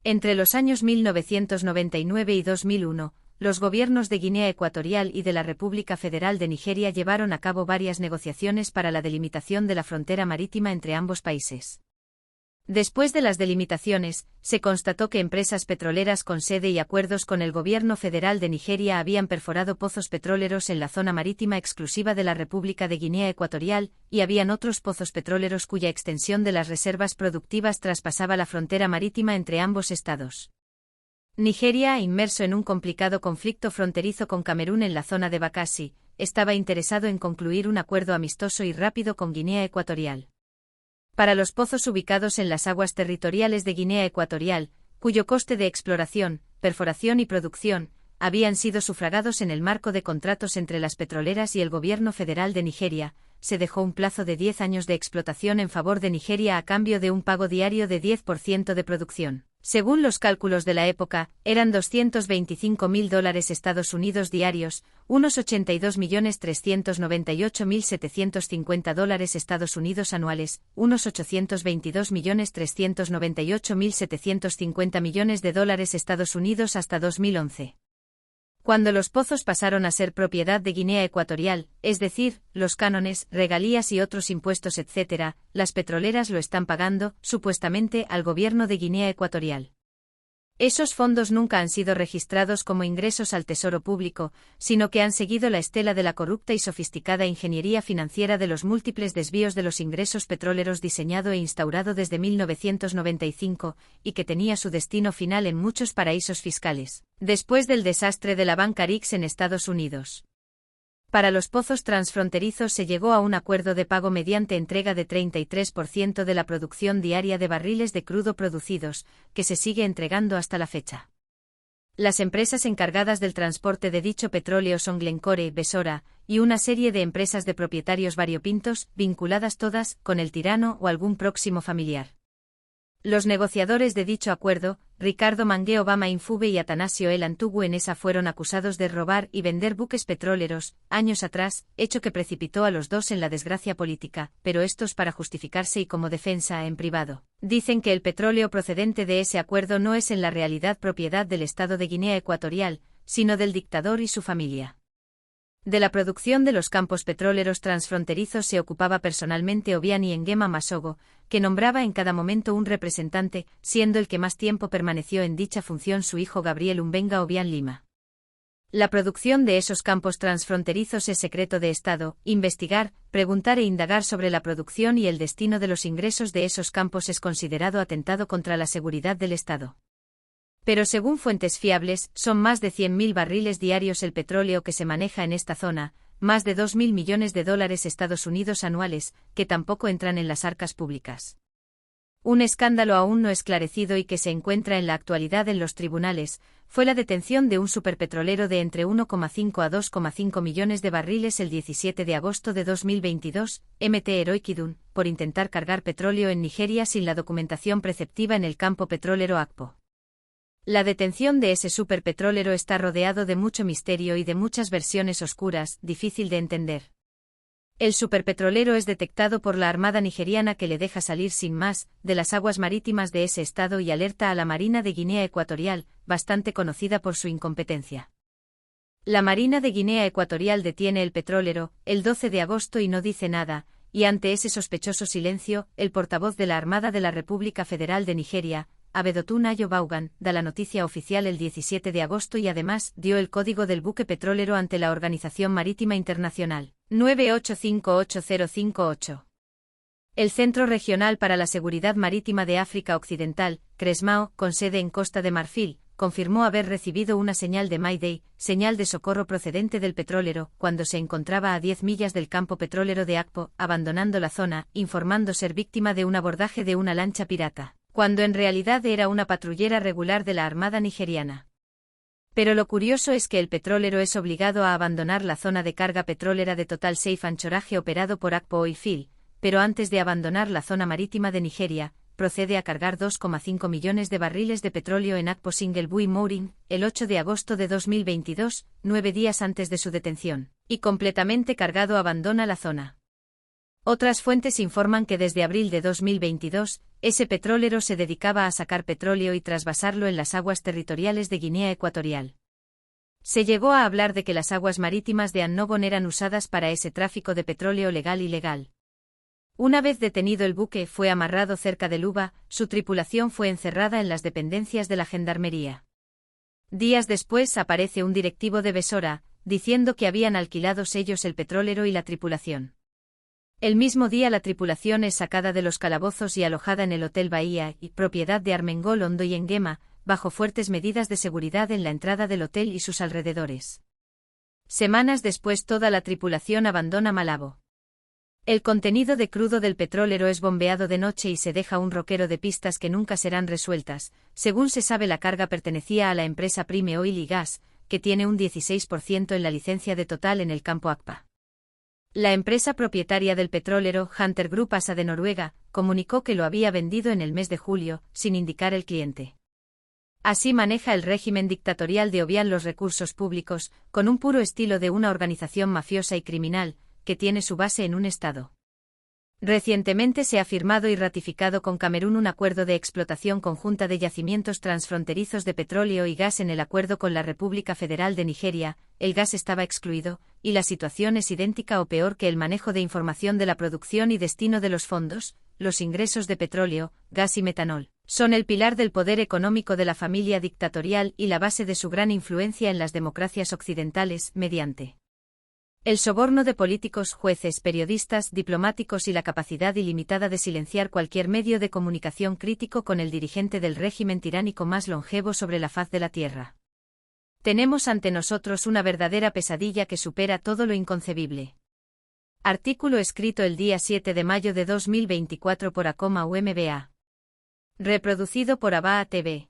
Entre los años 1999 y 2001, los gobiernos de Guinea Ecuatorial y de la República Federal de Nigeria llevaron a cabo varias negociaciones para la delimitación de la frontera marítima entre ambos países. Después de las delimitaciones, se constató que empresas petroleras con sede y acuerdos con el gobierno federal de Nigeria habían perforado pozos petroleros en la zona marítima exclusiva de la República de Guinea Ecuatorial, y habían otros pozos petroleros cuya extensión de las reservas productivas traspasaba la frontera marítima entre ambos estados. Nigeria, inmerso en un complicado conflicto fronterizo con Camerún en la zona de Bakassi, estaba interesado en concluir un acuerdo amistoso y rápido con Guinea Ecuatorial. Para los pozos ubicados en las aguas territoriales de Guinea Ecuatorial, cuyo coste de exploración, perforación y producción habían sido sufragados en el marco de contratos entre las petroleras y el gobierno federal de Nigeria, se dejó un plazo de 10 años de explotación en favor de Nigeria a cambio de un pago diario de 10% de producción. Según los cálculos de la época, eran $225.000 Estados Unidos diarios, unos $82.398.750 Estados Unidos anuales, unos $822.398.750 millones de dólares Estados Unidos hasta 2011. Cuando los pozos pasaron a ser propiedad de Guinea Ecuatorial, es decir, los cánones, regalías y otros impuestos etc., las petroleras lo están pagando, supuestamente, al gobierno de Guinea Ecuatorial. Esos fondos nunca han sido registrados como ingresos al tesoro público, sino que han seguido la estela de la corrupta y sofisticada ingeniería financiera de los múltiples desvíos de los ingresos petroleros diseñado e instaurado desde 1995, y que tenía su destino final en muchos paraísos fiscales, después del desastre de la banca Rix en Estados Unidos. Para los pozos transfronterizos se llegó a un acuerdo de pago mediante entrega de 33% de la producción diaria de barriles de crudo producidos, que se sigue entregando hasta la fecha. Las empresas encargadas del transporte de dicho petróleo son Glencore, Besora, y una serie de empresas de propietarios variopintos, vinculadas todas con el tirano o algún próximo familiar. Los negociadores de dicho acuerdo, Ricardo Mangue Obama Infube y Atanasio El Antugu Enesa, fueron acusados de robar y vender buques petroleros, años atrás, hecho que precipitó a los dos en la desgracia política, pero estos, para justificarse y como defensa en privado, dicen que el petróleo procedente de ese acuerdo no es en la realidad propiedad del Estado de Guinea Ecuatorial, sino del dictador y su familia. De la producción de los campos petroleros transfronterizos se ocupaba personalmente Obiani Nguema Masogo, que nombraba en cada momento un representante, siendo el que más tiempo permaneció en dicha función su hijo Gabriel Umbenga Obian Lima. La producción de esos campos transfronterizos es secreto de Estado. Investigar, preguntar e indagar sobre la producción y el destino de los ingresos de esos campos es considerado atentado contra la seguridad del Estado. Pero según fuentes fiables, son más de 100.000 barriles diarios el petróleo que se maneja en esta zona, más de 2.000 millones de dólares Estados Unidos anuales, que tampoco entran en las arcas públicas. Un escándalo aún no esclarecido y que se encuentra en la actualidad en los tribunales, fue la detención de un superpetrolero de entre 1,5 a 2,5 millones de barriles el 17 de agosto de 2022, Mt. Heroikidun, por intentar cargar petróleo en Nigeria sin la documentación preceptiva en el campo petrolero Akpo. La detención de ese superpetrolero está rodeado de mucho misterio y de muchas versiones oscuras, difícil de entender. El superpetrolero es detectado por la Armada nigeriana, que le deja salir sin más de las aguas marítimas de ese estado y alerta a la Marina de Guinea Ecuatorial, bastante conocida por su incompetencia. La Marina de Guinea Ecuatorial detiene el petrolero el 12 de agosto y no dice nada, y ante ese sospechoso silencio, el portavoz de la Armada de la República Federal de Nigeria, Abedotun Ayo Baugan, da la noticia oficial el 17 de agosto y además dio el código del buque petrolero ante la Organización Marítima Internacional, 9858058. El Centro Regional para la Seguridad Marítima de África Occidental, CRESMAO, con sede en Costa de Marfil, confirmó haber recibido una señal de Mayday, señal de socorro procedente del petrolero, cuando se encontraba a 10 millas del campo petrolero de Akpo, abandonando la zona, informando ser víctima de un abordaje de una lancha pirata, cuando en realidad era una patrullera regular de la Armada nigeriana. Pero lo curioso es que el petrolero es obligado a abandonar la zona de carga petrolera de Total Safe Anchorage operado por Akpo Oilfield, pero antes de abandonar la zona marítima de Nigeria, procede a cargar 2,5 millones de barriles de petróleo en Akpo Single Buoy Mooring, el 8 de agosto de 2022, 9 días antes de su detención, y completamente cargado abandona la zona. Otras fuentes informan que desde abril de 2022, ese petrolero se dedicaba a sacar petróleo y trasvasarlo en las aguas territoriales de Guinea Ecuatorial. Se llegó a hablar de que las aguas marítimas de Annobon eran usadas para ese tráfico de petróleo legal y ilegal. Una vez detenido el buque fue amarrado cerca de Luba, su tripulación fue encerrada en las dependencias de la gendarmería. Días después aparece un directivo de Besora, diciendo que habían alquilado ellos el petrolero y la tripulación. El mismo día la tripulación es sacada de los calabozos y alojada en el Hotel Bahía, propiedad de Armengol Ondo y Nguema, bajo fuertes medidas de seguridad en la entrada del hotel y sus alrededores. Semanas después toda la tripulación abandona Malabo. El contenido de crudo del petrolero es bombeado de noche y se deja un roquero de pistas que nunca serán resueltas. Según se sabe, la carga pertenecía a la empresa Prime Oil y Gas, que tiene un 16% en la licencia de Total en el campo ACPA. La empresa propietaria del petrolero, Hunter Group ASA de Noruega, comunicó que lo había vendido en el mes de julio, sin indicar el cliente. Así maneja el régimen dictatorial de Obiang los recursos públicos, con un puro estilo de una organización mafiosa y criminal, que tiene su base en un estado. Recientemente se ha firmado y ratificado con Camerún un acuerdo de explotación conjunta de yacimientos transfronterizos de petróleo y gas. En el acuerdo con la República Federal de Nigeria, el gas estaba excluido, y la situación es idéntica o peor que el manejo de información de la producción y destino de los fondos. Los ingresos de petróleo, gas y metanol son el pilar del poder económico de la familia dictatorial y la base de su gran influencia en las democracias occidentales, mediante el soborno de políticos, jueces, periodistas, diplomáticos y la capacidad ilimitada de silenciar cualquier medio de comunicación crítico con el dirigente del régimen tiránico más longevo sobre la faz de la tierra. Tenemos ante nosotros una verdadera pesadilla que supera todo lo inconcebible. Artículo escrito el día 7 de mayo de 2024 por Acoma UMBA. Reproducido por Abaa TV.